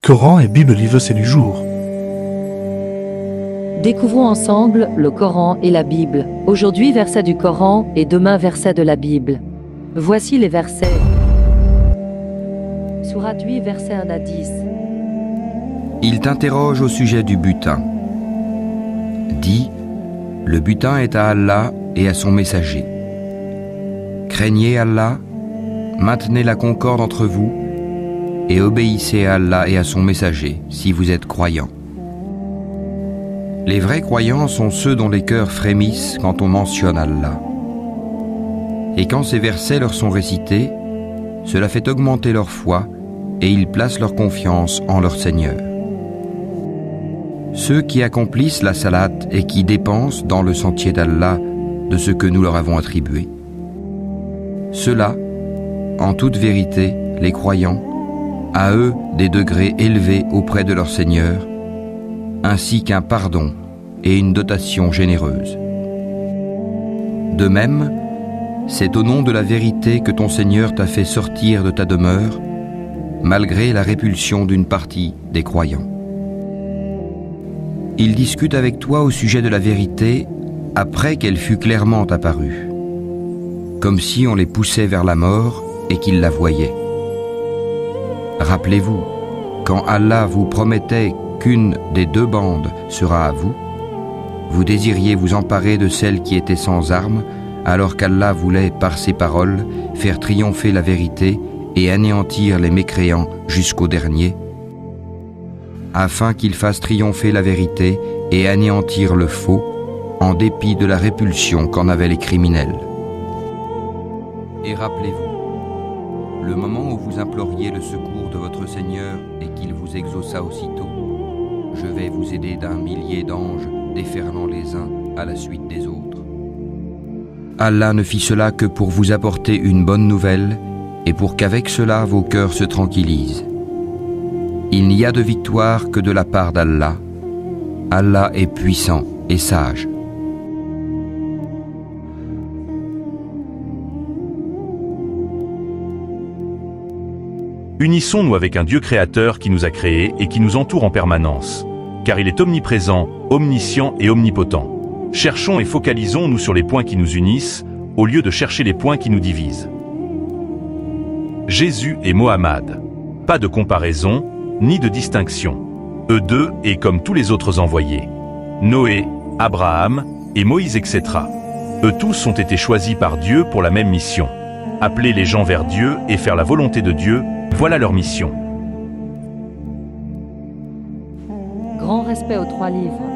Coran et Bible Livre c'est du jour. Découvrons ensemble le Coran et la Bible. Aujourd'hui, verset du Coran et demain, verset de la Bible. Voici les versets. Sourate 8, versets 1 à 10. Il t'interroge au sujet du butin. Dis, le butin est à Allah et à son messager. Craignez Allah, maintenez la concorde entre vous et obéissez à Allah et à son messager si vous êtes croyants. Les vrais croyants sont ceux dont les cœurs frémissent quand on mentionne Allah. Et quand ces versets leur sont récités, cela fait augmenter leur foi et ils placent leur confiance en leur Seigneur. Ceux qui accomplissent la salate et qui dépensent dans le sentier d'Allah de ce que nous leur avons attribué. Ceux-là, en toute vérité, les croyants, à eux des degrés élevés auprès de leur Seigneur, ainsi qu'un pardon et une dotation généreuse. De même, c'est au nom de la vérité que ton Seigneur t'a fait sortir de ta demeure, malgré la répulsion d'une partie des croyants. Il discute avec toi au sujet de la vérité après qu'elle fût clairement apparue, comme si on les poussait vers la mort et qu'ils la voyaient. Rappelez-vous, quand Allah vous promettait qu'une des deux bandes sera à vous, vous désiriez vous emparer de celle qui était sans armes, alors qu'Allah voulait, par ses paroles, faire triompher la vérité et anéantir les mécréants jusqu'au dernier, afin qu'il fasse triompher la vérité et anéantir le faux, en dépit de la répulsion qu'en avaient les criminels. Et rappelez-vous, le moment où vous imploriez le secours de votre Seigneur et qu'il vous exauça aussitôt, je vais vous aider d'un millier d'anges déferlant les uns à la suite des autres. Allah ne fit cela que pour vous apporter une bonne nouvelle et pour qu'avec cela vos cœurs se tranquillisent. Il n'y a de victoire que de la part d'Allah. Allah est puissant et sage. Unissons-nous avec un Dieu créateur qui nous a créés et qui nous entoure en permanence, car il est omniprésent, omniscient et omnipotent. Cherchons et focalisons-nous sur les points qui nous unissent, au lieu de chercher les points qui nous divisent. Jésus et Mohammed. Pas de comparaison, ni de distinction. Eux deux et comme tous les autres envoyés. Noé, Abraham et Moïse, etc. Eux tous ont été choisis par Dieu pour la même mission. Appeler les gens vers Dieu et faire la volonté de Dieu, voilà leur mission. Grand respect aux trois livres.